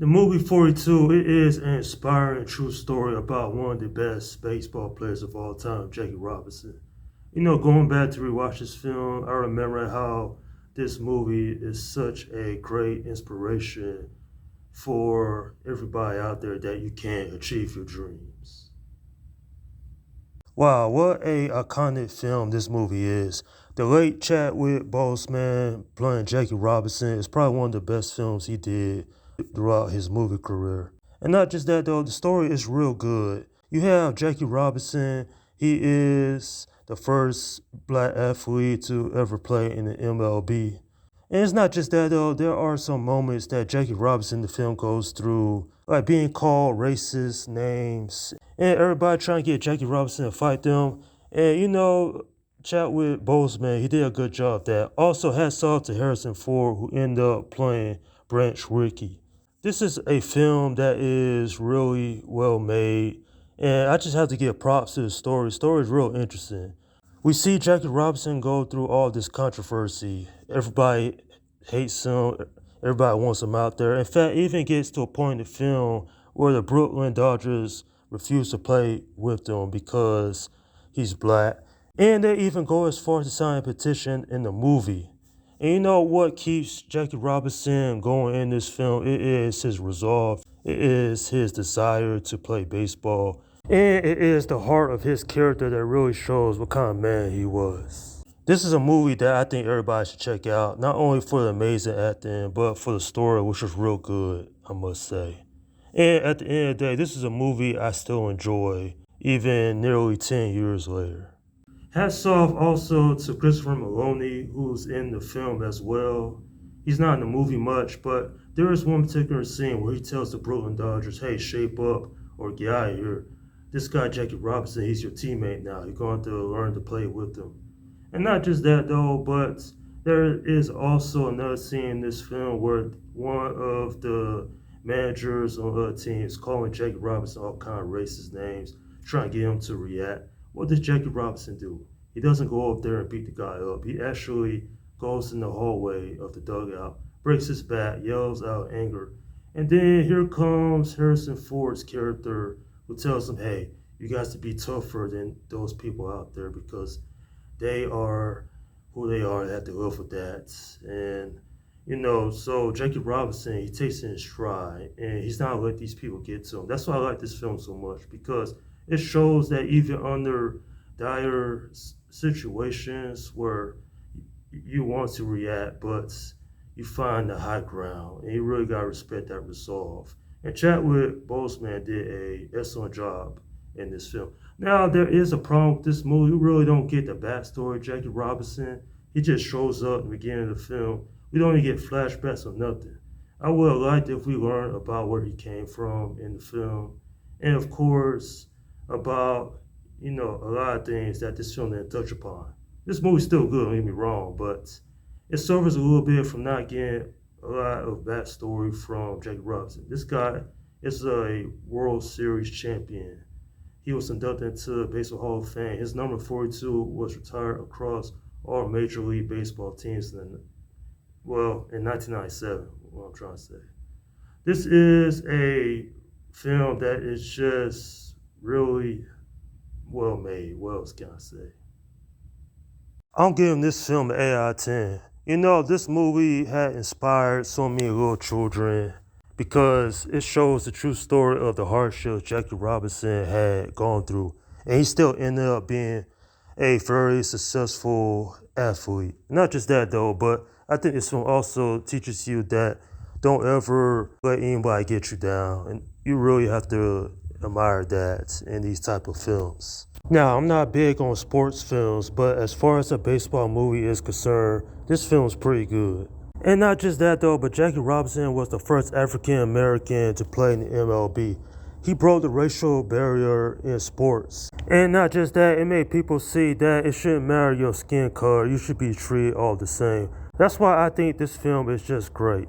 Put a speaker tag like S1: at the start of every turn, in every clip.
S1: The movie 42, it is an inspiring true story about one of the best baseball players of all time, Jackie Robinson. Going back to rewatch this film, I remember how this movie is such a great inspiration for everybody out there that you can achieve your dreams. Wow, what a iconic film this movie is. The late Chadwick Boseman playing Jackie Robinson is probably one of the best films he did throughout his movie career. And not just that though, the story is real good. You have Jackie Robinson, he is the first black athlete to ever play in the MLB. And it's not just that though, there are some moments that Jackie Robinson in the film goes through, like being called racist names, and everybody trying to get Jackie Robinson to fight them. And Chadwick Boseman, he did a good job of that. Also hats off to Harrison Ford, who ended up playing Branch Rickey. This is a film that is really well made, and I just have to give props to the story. The story is real interesting. We see Jackie Robinson go through all this controversy. Everybody hates him. Everybody wants him out there. In fact, it even gets to a point in the film where the Brooklyn Dodgers refuse to play with him because he's black. And they even go as far as to sign a petition in the movie. And you know what keeps Jackie Robinson going in this film? It is his resolve. It is his desire to play baseball. And it is the heart of his character that really shows what kind of man he was. This is a movie that I think everybody should check out, not only for the amazing acting, but for the story, which was real good, I must say. And at the end of the day, this is a movie I still enjoy, even nearly 10 years later. Hats off also to Christopher Maloney, who's in the film as well. He's not in the movie much, but there is one particular scene where he tells the Brooklyn Dodgers, hey, shape up or get out of here. This guy, Jackie Robinson, he's your teammate now. You're going to learn to play with him. And not just that, though, but there is also another scene in this film where one of the managers on other teams calling Jackie Robinson all kind of racist names, trying to get him to react. What does Jackie Robinson do? He doesn't go up there and beat the guy up. He actually goes in the hallway of the dugout, breaks his bat, yells out anger. And then here comes Harrison Ford's character who tells him, hey, you guys to be tougher than those people out there because they are who they are. They have to live with that. And, so Jackie Robinson, he takes it in stride and he's not let these people get to him. That's why I like this film so much because it shows that even under dire situations where you want to react, but you find the high ground, and you really gotta respect that resolve. And Chadwick Boseman did a excellent job in this film. Now there is a problem with this movie. We really don't get the backstory of Jackie Robinson. He just shows up at the beginning of the film. We don't even get flashbacks or nothing. I would have liked if we learned about where he came from in the film, and of course about a lot of things that this film didn't touch upon. This movie's still good, don't get me wrong, but it suffers a little bit from not getting a lot of backstory from Jackie Robinson. This guy is a World Series champion. He was inducted into the Baseball Hall of Fame. His number 42 was retired across all Major League Baseball teams in 1997, what I'm trying to say. This is a film that is just really well made. What else can I say? I'm giving this film an 8 out of 10. This movie had inspired so many little children because it shows the true story of the hardships Jackie Robinson had gone through. And he still ended up being a very successful athlete. Not just that though, but I think this film also teaches you that don't ever let anybody get you down. And you really have to admire that in these type of films. Now, I'm not big on sports films, but as far as a baseball movie is concerned, this film's pretty good. And not just that though, but Jackie Robinson was the first African American to play in the MLB. He broke the racial barrier in sports. And not just that, it made people see that it shouldn't matter your skin color, you should be treated all the same. That's why I think this film is just great.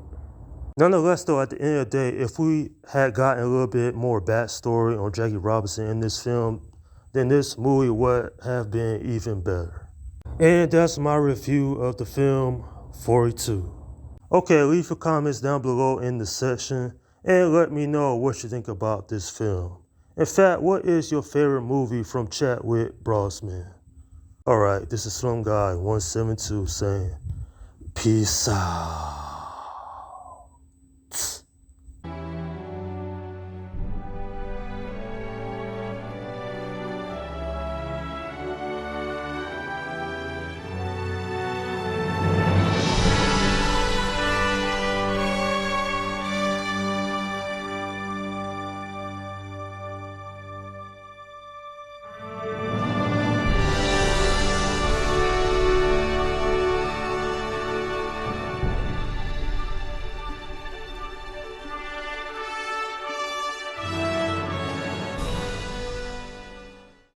S1: Nonetheless, though, at the end of the day, if we had gotten a little bit more backstory on Jackie Robinson in this film, then this movie would have been even better. And that's my review of the film 42. Okay, leave your comments down below in the section. and let me know what you think about this film. In fact, what is your favorite movie from Chadwick Boseman? Alright, this is Slum Guy 172 saying, peace out.